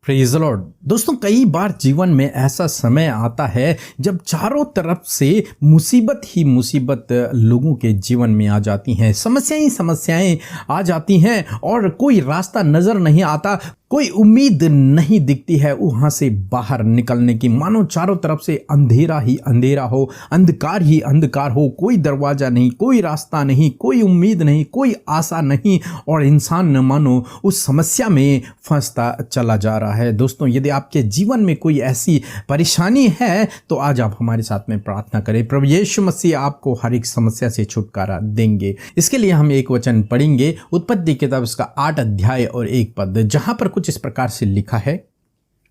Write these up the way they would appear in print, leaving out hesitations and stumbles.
Praise the Lord. दोस्तों, कई बार जीवन में ऐसा समय आता है जब चारों तरफ से मुसीबत ही मुसीबत लोगों के जीवन में आ जाती हैं, समस्याएं ही समस्याएं आ जाती हैं और कोई रास्ता नज़र नहीं आता, कोई उम्मीद नहीं दिखती है वहाँ से बाहर निकलने की। मानो चारों तरफ से अंधेरा ही अंधेरा हो, अंधकार ही अंधकार हो, कोई दरवाज़ा नहीं, कोई रास्ता नहीं, कोई उम्मीद नहीं, कोई आशा नहीं और इंसान न मानो उस समस्या में फंसता चला जा रहा है। दोस्तों, यदि आपके जीवन में कोई ऐसी परेशानी है तो आज आप हमारे साथ में प्रार्थना करें। प्रभु यीशु मसीह आपको हर एक समस्या से छुटकारा देंगे। इसके लिए हम एक वचन पढ़ेंगे, उत्पत्ति किताब उसका 8 अध्याय और 1 पद, जहां पर कुछ इस प्रकार से लिखा है।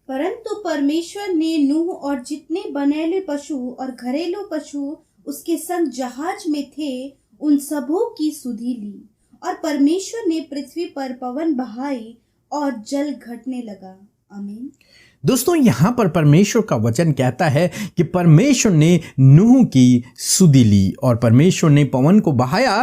परंतु परमेश्वर ने नूह और जितने बनेले पशु और घरेलू पशु उसके संग जहाज में थे उन सबों की सुधि ली, और परमेश्वर ने पृथ्वी पर पवन बहाई और जल घटने लगा। आमीन। दोस्तों, यहाँ पर परमेश्वर का वचन कहता है कि परमेश्वर ने नूह की सुधि ली और परमेश्वर ने पवन को बहाया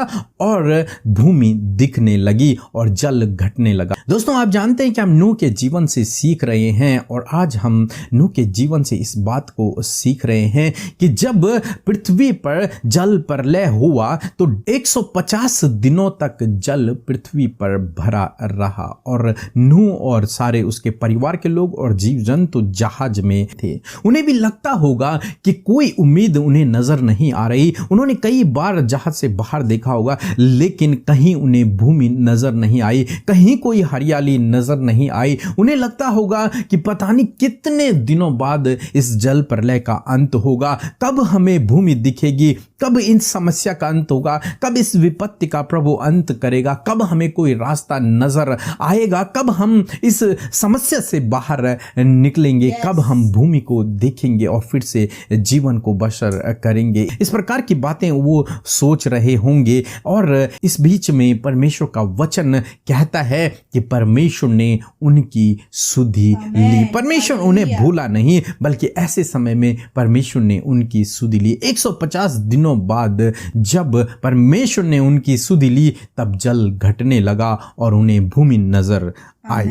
और भूमि दिखने लगी और जल घटने लगा। दोस्तों, आप जानते हैं कि हम नूह के जीवन से सीख रहे हैं और आज हम नूह के जीवन से इस बात को सीख रहे हैं कि जब पृथ्वी पर जल प्रलय हुआ तो 150 दिनों तक जल पृथ्वी पर भरा रहा और नूह और सारे उसके परिवार के लोग और जीव जंतु जहाज में थे। उन्हें भी लगता होगा कि कोई उम्मीद उन्हें नजर नहीं आ रही। उन्होंने कई बार जहाज से बाहर देखा होगा, लेकिन कहीं उन्हें भूमि नजर नहीं आई, कहीं कोई हरियाली नजर नहीं आई। उन्हें लगता होगा कि पता नहीं कितने दिनों बाद इस जल प्रलय का अंत होगा, कब हमें भूमि दिखेगी, कब इन समस्या का अंत होगा, कब इस विपत्ति का प्रभु अंत करेगा, कब हमें कोई रास्ता नजर आएगा, कब हम इस समस्या से बाहर निकलेंगे, कब हम भूमि को देखेंगे और फिर से जीवन को बसर करेंगे। इस प्रकार की बातें वो सोच रहे होंगे और इस बीच में परमेश्वर का वचन कहता है कि परमेश्वर ने उनकी सुधि ली। परमेश्वर उन्हें भूला नहीं, बल्कि ऐसे समय में परमेश्वर ने उनकी सुधि ली। 150 दिनों बाद जब परमेश्वर ने उनकी सुधि ली तब जल घटने लगा और उन्हें भूमि नजर आई।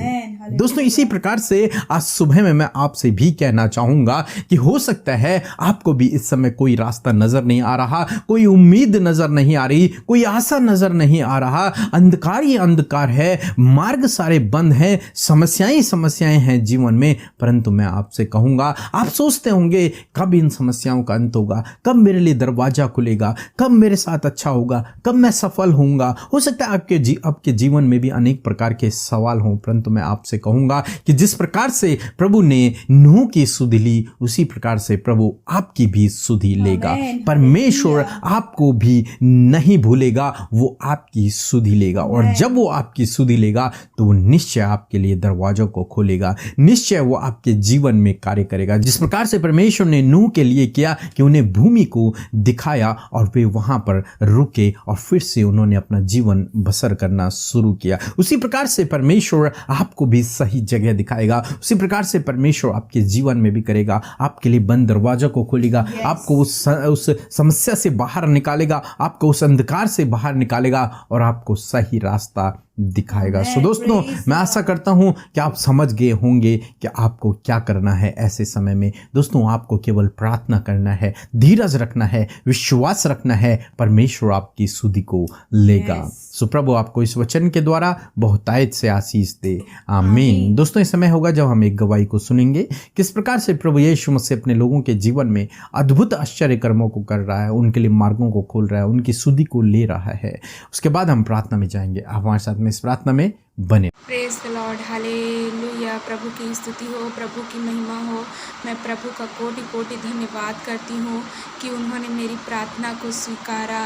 दोस्तों, इसी प्रकार से आज सुबह में मैं आपसे भी कहना चाहूंगा कि हो सकता है आपको भी इस समय कोई रास्ता नजर नहीं आ रहा, कोई उम्मीद नजर नहीं आ रही, कोई आशा नजर नहीं आ रहा, अंधकार ही अंधकार है, मार्ग सारे बंद हैं, समस्याएं हैं जीवन में। परंतु मैं आपसे कहूंगा, आप सोचते होंगे कब इन समस्याओं का अंत होगा, कब मेरे लिए दरवाजा खुलेगा, कब मेरे साथ अच्छा होगा, कब मैं सफल होऊंगा। हो सकता है आपके जीवन में भी अनेक प्रकार के सवाल हों, परंतु मैं आपसे कहूंगा कि जिस प्रकार से प्रभु ने नूह की सुधि ली, उसी प्रकार से प्रभु आपकी भी सुधि लेगा। परमेश्वर आपको भी नहीं भूलेगा, वो आपकी सुधि लेगा और जब वो आपकी सुधि लेगा तो वो निश्चय आपके लिए दरवाजों को खोलेगा, निश्चय वो आपके जीवन में कार्य करेगा। जिस प्रकार से परमेश्वर ने नूह के लिए किया कि उन्हें भूमि को दिखाया और वे वहां पर रुके और फिर से उन्होंने अपना जीवन बसर करना शुरू किया, उसी प्रकार से परमेश्वर आपको भी सही जगह दिखाएगा। उसी प्रकार से परमेश्वर आपके जीवन में भी करेगा, आपके लिए बंद दरवाजा को खोलेगा, आपको उस समस्या से बाहर निकालेगा, आपको उस अंधकार से बाहर निकालेगा और आपको सही रास्ता दिखाएगा। सो दोस्तों, मैं आशा करता हूं कि आप समझ गए होंगे कि आपको क्या करना है ऐसे समय में। दोस्तों, आपको केवल प्रार्थना करना है, धीरज रखना है, विश्वास रखना है, परमेश्वर आपकी सुधि को लेगा। सो प्रभु आपको इस वचन के द्वारा बहुतायत से आशीष दे। आमीन। दोस्तों, इस समय होगा जब हम एक गवाही को सुनेंगे, किस प्रकार से प्रभु यीशु मसीह अपने लोगों के जीवन में अद्भुत आश्चर्य कर्मों को कर रहा है, उनके लिए मार्गों को खोल रहा है, उनकी सुधि को ले रहा है। उसके बाद हम प्रार्थना में जाएंगे। आप हमारे साथ में इस प्रार्थना में बने। प्रेज द लॉर्ड, हालेलुया। प्रभु की स्तुति हो, प्रभु की महिमा हो। मैं प्रभु का कोटि कोटि धन्यवाद करती हूँ कि उन्होंने मेरी प्रार्थना को स्वीकारा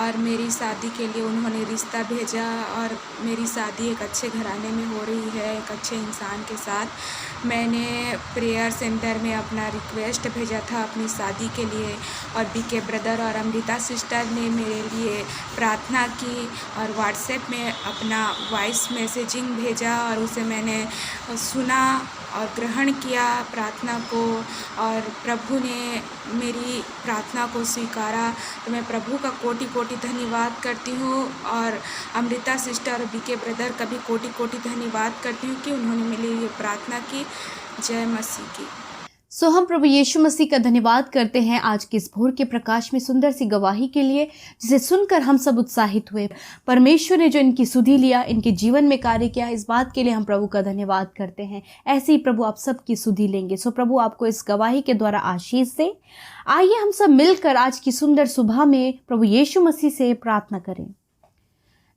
और मेरी शादी के लिए उन्होंने रिश्ता भेजा और मेरी शादी एक अच्छे घराने में हो रही है, एक अच्छे इंसान के साथ। मैंने प्रेयर सेंटर में अपना रिक्वेस्ट भेजा था अपनी शादी के लिए और बीके ब्रदर और अमृता सिस्टर ने मेरे लिए प्रार्थना की और व्हाट्सएप में अपना वॉइस मैसेजिंग भेजा और उस से मैंने सुना और ग्रहण किया प्रार्थना को, और प्रभु ने मेरी प्रार्थना को स्वीकारा। तो मैं प्रभु का कोटि कोटि धन्यवाद करती हूँ, और अमृता सिस्टर और बीके ब्रदर का भी कोटि कोटि धन्यवाद करती हूँ कि उन्होंने मेरे लिए प्रार्थना की। जय मसीह की। सो हम प्रभु यीशु मसीह का धन्यवाद करते हैं आज के इस भोर के प्रकाश में सुंदर सी गवाही के लिए, जिसे सुनकर हम सब उत्साहित हुए। परमेश्वर ने जो इनकी सुधि लिया, इनके जीवन में कार्य किया, इस बात के लिए हम प्रभु का धन्यवाद करते हैं। ऐसे ही प्रभु आप सबकी सुधि लेंगे। सो प्रभु आपको इस गवाही के द्वारा आशीष दे। आइए हम सब मिलकर आज की सुंदर सुबह में प्रभु यीशु मसीह से प्रार्थना करें।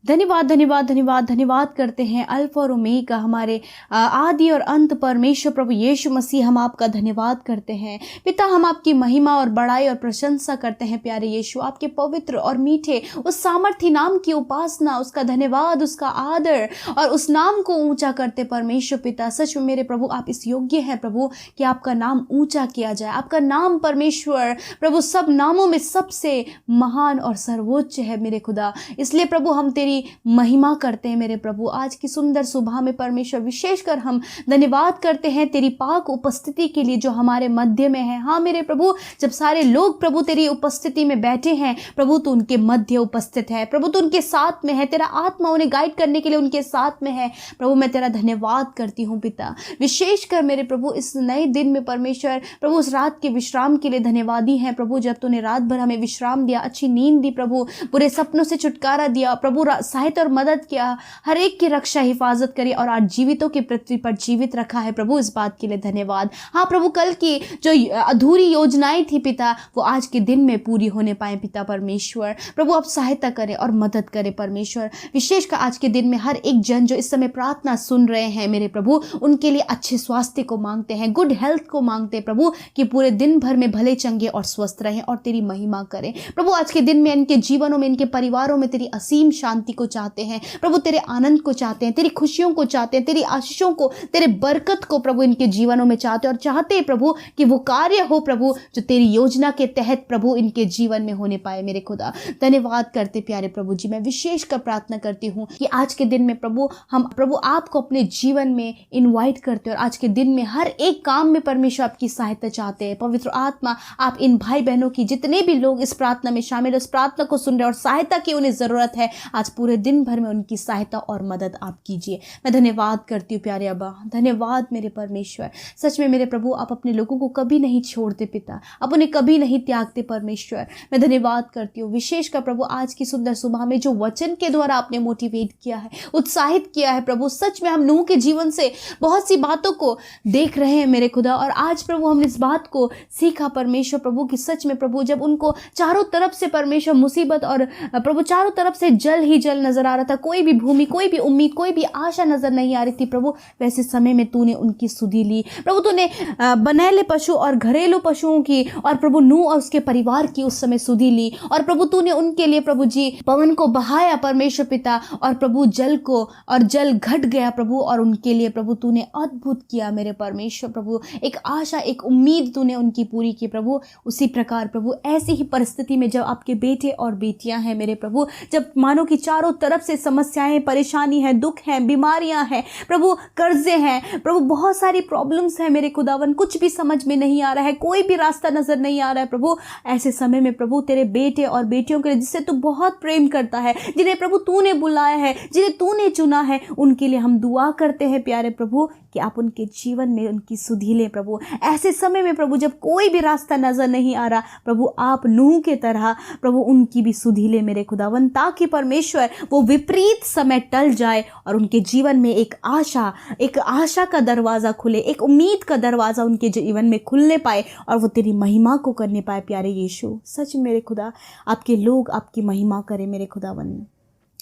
धन्यवाद धन्यवाद धन्यवाद धन्यवाद करते हैं अल्फा और ओमेगा, हमारे आदि और अंत परमेश्वर प्रभु यीशु मसीह, हम आपका धन्यवाद करते हैं। पिता, हम आपकी महिमा और बड़ाई और प्रशंसा करते हैं प्यारे यीशु, आपके पवित्र और मीठे उस सामर्थी नाम की उपासना, उसका धन्यवाद, उसका आदर और उस नाम को ऊंचा करते परमेश्वर पिता। सच में मेरे प्रभु आप इस योग्य हैं प्रभु कि आपका नाम ऊंचा किया जाए। आपका नाम परमेश्वर प्रभु सब नामों में सबसे महान और सर्वोच्च है मेरे खुदा, इसलिए प्रभु हम तेरी महिमा करते हैं मेरे प्रभु। आज की सुंदर सुबह में परमेश्वर विशेषकर हम धन्यवाद करते हैं तेरी पाक उपस्थिति के लिए जो हमारे मध्य में है। हाँ मेरे प्रभु, जब सारे लोग प्रभु तेरी उपस्थिति में बैठे हैं प्रभु, तो उनके मध्य उपस्थित है प्रभु, तो उनके साथ में है, तेरा आत्मा उन्हें गाइड करने के लिए उनके साथ में है प्रभु। मैं तेरा धन्यवाद करती हूँ पिता, विशेषकर मेरे प्रभु इस नए दिन में परमेश्वर प्रभु उस रात के विश्राम के लिए धन्यवादी हैं प्रभु, जब तूने रात भर हमें विश्राम दिया, अच्छी नींद दी प्रभु, बुरे सपनों से छुटकारा दिया प्रभु, सहायता और मदद किया, हर एक की रक्षा हिफाजत करी और आज जीवितों की पृथ्वी पर जीवित रखा है प्रभु, इस बात के लिए धन्यवाद। हाँ प्रभु, कल की जो अधूरी योजनाएं थी पिता, वो आज के दिन में पूरी होने पाए पिता परमेश्वर। प्रभु आप सहायता करें और मदद करें परमेश्वर, विशेषकर आज के दिन में हर एक जन जो इस समय प्रार्थना सुन रहे हैं मेरे प्रभु, उनके लिए अच्छे स्वास्थ्य को मांगते हैं, गुड हेल्थ को मांगते हैं प्रभु, कि पूरे दिन भर में भले चंगे और स्वस्थ रहें और तेरी महिमा करें प्रभु। आज के दिन में इनके जीवनों में, इनके परिवारों में तेरी असीम शांति को चाहते हैं प्रभु, तेरे आनंद को चाहते हैं, तेरी खुशियों को चाहते हैं, तेरी आशीषों को, तेरे बरकत को प्रभु इनके जीवनों में चाहते हैं, और चाहते हैं प्रभु कि वो कार्य हो प्रभु जो तेरी योजना के तहत प्रभु इनके जीवन में होने पाए मेरे खुदा। धन्यवाद करते प्यारे प्रभु जी। मैं विशेष कर प्रार्थना करती हूँ कि आज के दिन में प्रभु हम प्रभु आपको अपने जीवन में इनवाइट करते हैं, और आज के दिन में हर एक काम में परमेश्वर आपकी सहायता चाहते हैं। पवित्र आत्मा आप इन भाई बहनों की, जितने भी लोग इस प्रार्थना में शामिल, इस प्रार्थना को सुन रहे और सहायता की उन्हें जरूरत है, आज पूरे दिन भर में उनकी सहायता और मदद आप कीजिए। मैं धन्यवाद करती हूँ प्यारे अब्बा, धन्यवाद मेरे परमेश्वर। सच में मेरे प्रभु आप अपने लोगों को कभी नहीं छोड़ते पिता, आप उन्हें कभी नहीं त्यागते परमेश्वर। मैं धन्यवाद करती हूँ विशेषकर प्रभु आज की सुंदर सुबह में जो वचन के द्वारा आपने मोटिवेट किया है, उत्साहित किया है प्रभु। सच में हम नूह के जीवन से बहुत सी बातों को देख रहे हैं मेरे खुदा, और आज प्रभु हमने इस बात को सीखा परमेश्वर प्रभु कि सच में प्रभु जब उनको चारों तरफ से परमेश्वर मुसीबत और प्रभु चारों तरफ से जल ही जल नजर आ रहा था, कोई भी भूमि, कोई भी उम्मीद, कोई भी आशा नजर नहीं आ रही थी प्रभु, वैसे समय में तूने उनकी सुधि ली प्रभु। तूने बनैले पशु और घरेलू पशुओं की और प्रभु नूह और उसके परिवार की उस समय सुधि ली, और प्रभु तूने उनके लिए प्रभु जी पवन को बहाया परमेश्वर पिता, और प्रभु जल को, और जल घट गया प्रभु, और उनके लिए प्रभु तूने अद्भुत किया मेरे परमेश्वर प्रभु। एक आशा, एक उम्मीद तूने उनकी पूरी की प्रभु। उसी प्रकार प्रभु ऐसी ही परिस्थिति में जब आपके बेटे और बेटियां हैं मेरे प्रभु, जब मानो कि चारों तरफ से समस्याएं, परेशानी है, दुख है, बीमारियां हैं प्रभु, कर्जे हैं प्रभु, बहुत सारी प्रॉब्लम्स हैं मेरे खुदावन, कुछ भी समझ में नहीं आ रहा है, कोई भी रास्ता नजर नहीं आ रहा है प्रभु। ऐसे समय में प्रभु तेरे बेटे और बेटियों के लिए जिससे तू बहुत प्रेम करता है, जिन्हें प्रभु तूने बुलाया है, जिन्हें तूने चुना है, उनके लिए हम दुआ करते हैं प्यारे प्रभु कि आप उनके जीवन में उनकी सुधि लें प्रभु। ऐसे समय में प्रभु जब कोई भी रास्ता नजर नहीं आ रहा प्रभु, आप नूह के तरह प्रभु उनकी भी सुधि ले मेरे खुदावन, ताकि परमेश्वर वो विपरीत समय टल जाए और उनके जीवन में एक आशा का दरवाजा खुले, एक उम्मीद का दरवाजा उनके जीवन में खुलने पाए, और वो तेरी महिमा को करने पाए प्यारे यीशु। सच मेरे खुदा आपके लोग आपकी महिमा करें मेरे खुदावन।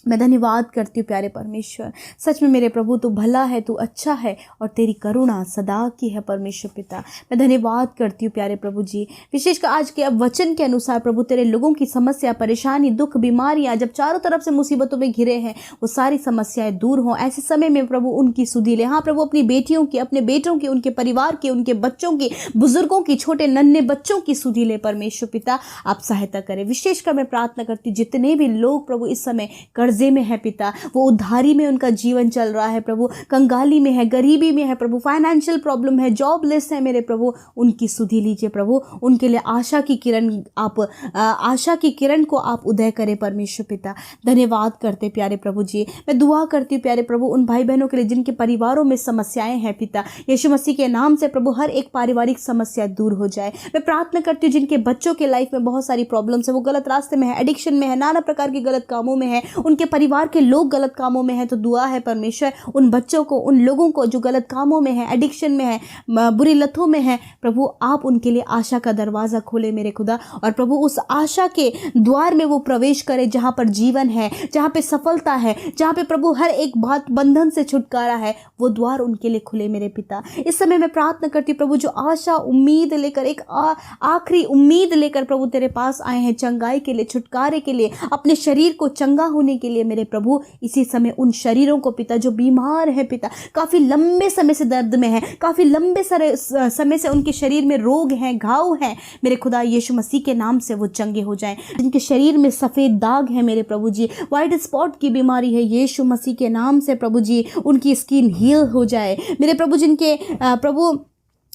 मैं धन्यवाद करती हूँ प्यारे परमेश्वर। सच में मेरे प्रभु तू भला है, तू अच्छा है, और तेरी करुणा सदा की है परमेश्वर पिता। मैं धन्यवाद करती हूँ प्यारे प्रभु जी, विशेषकर आज के अब वचन के अनुसार प्रभु तेरे लोगों की समस्या, परेशानी, दुख, बीमारियां जब चारों तरफ से मुसीबतों में घिरे हैं, वो सारी समस्याएं दूर हों। ऐसे समय में प्रभु उनकी सुधि ले। हाँ प्रभु अपनी बेटियों की, अपने बेटों की, उनके परिवार की, उनके बच्चों की, बुजुर्गों की, छोटे नन्हे बच्चों की सुधि ले परमेश्वर पिता। आप सहायता करें। विशेषकर मैं प्रार्थना करती हूँ जितने भी लोग प्रभु इस समय कर्जे में है पिता, वो उधारी में उनका जीवन चल रहा है प्रभु, कंगाली में है, गरीबी में है प्रभु, फाइनेंशियल प्रॉब्लम है, जॉबलेस है मेरे प्रभु, उनकी सुधि लीजिए प्रभु। उनके लिए आशा की किरण आप आशा की किरण को आप उदय करें परमेश्वर पिता। धन्यवाद करते प्यारे प्रभु जी। मैं दुआ करती हूँ प्यारे प्रभु उन भाई बहनों के लिए जिनके परिवारों में समस्याएं हैं पिता, यीशु मसीह के नाम से प्रभु हर एक पारिवारिक समस्या दूर हो जाए। मैं प्रार्थना करती हूँ जिनके बच्चों के लाइफ में बहुत सारी प्रॉब्लम्स है, वो गलत रास्ते में है, एडिक्शन में है, नाना प्रकार के गलत कामों में है, उनके परिवार के लोग गलत कामों में है, तो दुआ है परमेश्वर उन बच्चों को, उन लोगों को जो गलत कामों में है, एडिक्शन में है, बुरी लतों में है, प्रभु आप उनके लिए आशा का दरवाजा खोले मेरे खुदा, और प्रभु उस आशा के द्वार में वो प्रवेश करे जहाँ पर जीवन है, जहाँ पे सफलता है, जहाँ पे प्रभु हर एक बात बंधन से छुटकारा है, वो द्वार उनके लिए खुले मेरे पिता। इस समय मैं प्रार्थना करती हूँ प्रभु जो आशा उम्मीद लेकर एक आखिरी उम्मीद लेकर प्रभु तेरे पास आए हैं चंगाई के लिए, छुटकारे के लिए, अपने शरीर को चंगा होने के लिए मेरे प्रभु, इसी समय उन शरीरों को पिता जो बीमार है पिता, काफ़ी लंबे समय से दर्द में है, काफ़ी लंबे समय से उनके शरीर में रोग हैं, घाव हैं, मेरे खुदा यीशु मसीह के नाम से वो चंगे हो जाएं। जिनके शरीर में सफ़ेद दाग है मेरे प्रभु जी, वाइट स्पॉट की बीमारी है, यीशु मसीह के नाम से प्रभु जी उनकी स्किन हील हो जाए मेरे प्रभु। जिनके प्रभु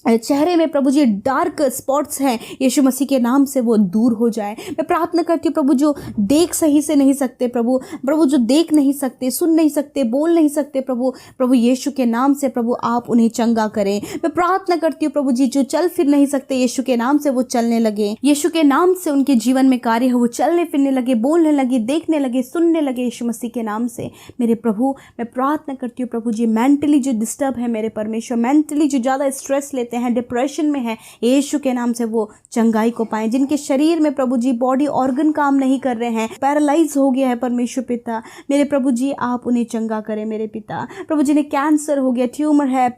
चेहरे में प्रभु जी डार्क स्पॉट्स हैं, यीशु मसीह के नाम से वो दूर हो जाए। मैं प्रार्थना करती हूँ प्रभु जो देख सही से नहीं सकते प्रभु जो देख नहीं सकते, सुन नहीं सकते, बोल नहीं सकते प्रभु यीशु के नाम से प्रभु आप उन्हें चंगा करें। मैं प्रार्थना करती हूँ प्रभु जी जो चल फिर नहीं सकते, यीशु के नाम से वो चलने लगे, यीशु के नाम से उनके जीवन में कार्य हो, वो चलने फिरने लगे, बोलने लगे, देखने लगे, सुनने लगे, यीशु मसीह के नाम से मेरे प्रभु। मैं प्रार्थना करती हूँ प्रभु जी मेंटली जो डिस्टर्ब है मेरे परमेश्वर, मेंटली जो ज़्यादा स्ट्रेस लेते हैं, डिप्रेशन में है, यीशु के नाम से वो चंगाई को पाएं। जिनके शरीर में प्रभु जी बॉडी ऑर्गन काम नहीं कर रहे हैं, पैरालाइज हो गया है परमेश्वर पिता, मेरे प्रभु जी आप उन्हें चंगा करें मेरे पिता। प्रभु जिन्हें कैंसर हो गया, ट्यूमर है,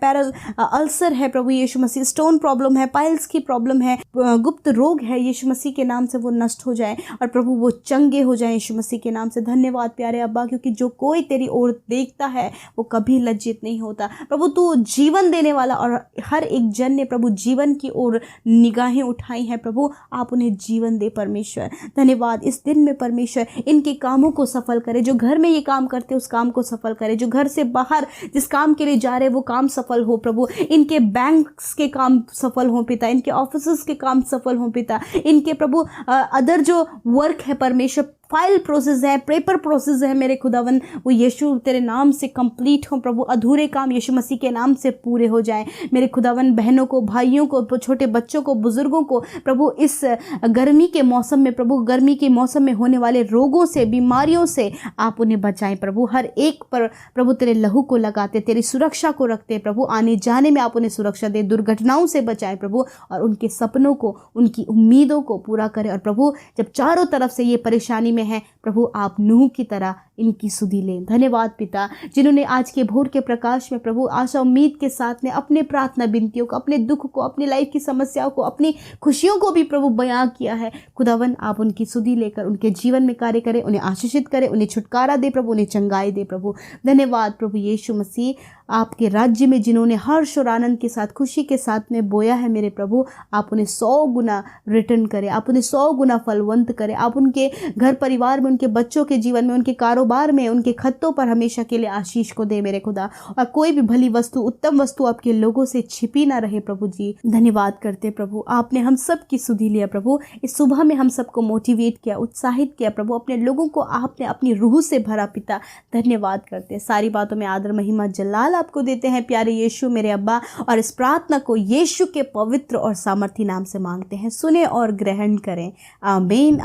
अल्सर है प्रभु यीशु मसीह, स्टोन प्रॉब्लम है, पाइल्स की प्रॉब्लम है, गुप्त रोग है, यीशु मसीह के नाम से वो नष्ट हो जाए और प्रभु वो चंगे हो जाए यीशु मसीह के नाम से। धन्यवाद प्यारे अब्बा, क्योंकि जो कोई तेरी ओर देखता है वो कभी लज्जित नहीं होता प्रभु। तू जीवन देने वाला और हर एक जन ने प्रभु जीवन की ओर निगाहें उठाई हैं प्रभु, आप उन्हें जीवन दे परमेश्वर। धन्यवाद इस दिन में परमेश्वर इनके कामों को सफल करे, जो घर में ये काम करते उस काम को सफल करे, जो घर से बाहर जिस काम के लिए जा रहे वो काम सफल हो प्रभु, इनके बैंक्स के काम सफल हो पिता, इनके ऑफिस के काम सफल हो पिता, इनके प्रभु अदर जो वर्क है परमेश्वर, फाइल प्रोसेस है, पेपर प्रोसेस है मेरे खुदावन, वो यीशु तेरे नाम से कंप्लीट हो प्रभु, अधूरे काम यीशु मसीह के नाम से पूरे हो जाएं मेरे खुदावन। बहनों को, भाइयों को, छोटे बच्चों को, बुजुर्गों को प्रभु इस गर्मी के मौसम में प्रभु, गर्मी के मौसम में होने वाले रोगों से, बीमारियों से आप उन्हें बचाएं प्रभु। हर एक पर प्रभु तेरे लहू को लगाते, तेरी सुरक्षा को रखते प्रभु, आने जाने में आप उन्हें सुरक्षा दे, दुर्घटनाओं से बचाएं प्रभु, और उनके सपनों को, उनकी उम्मीदों को पूरा करें। और प्रभु जब चारों तरफ से ये परेशानी में है प्रभु, आप नूह की तरह इनकी सुधि लें। धन्यवाद पिता, जिन्होंने आज के भोर के प्रकाश में प्रभु आशा उम्मीद के साथ में अपने प्रार्थना विनतियों को, अपने दुख को, अपनी लाइफ की समस्याओं को, अपनी खुशियों को भी प्रभु बयां किया है। खुदावन आप उनकी सुधि लेकर उनके जीवन में कार्य करें, उन्हें आशीषित करें, उन्हें छुटकारा दे प्रभु, उन्हें चंगाई दे प्रभु। धन्यवाद प्रभु यीशु मसीह, आपके राज्य में जिन्होंने हर्ष और आनंद के साथ, खुशी के साथ में बोया है मेरे प्रभु, आप उन्हें 100 गुना रिटर्न करें, आप उन्हें 100 गुना फलवंत करें। आप उनके घर परिवार में, उनके बच्चों के जीवन में, उनके कारोबार में, उनके खत्तों पर हमेशा के लिए आशीष को दे मेरे खुदा, और कोई भी भली वस्तु, उत्तम वस्तु आपके लोगों से छिपी ना रहे प्रभु जी। धन्यवाद करते प्रभु, आपने हम सब की सुधि लिया प्रभु, इस सुबह में हम सबको मोटिवेट किया, उत्साहित किया प्रभु, अपने लोगों को आपने अपनी रूह से भरा पिता। धन्यवाद करते, सारी बातों में आदर महिमा जलाल आपको देते हैं प्यारे यीशु मेरे अब्बा, और इस प्रार्थना को यीशु के पवित्र और सामर्थी नाम से मांगते हैं, सुने और ग्रहण करें, आमीन।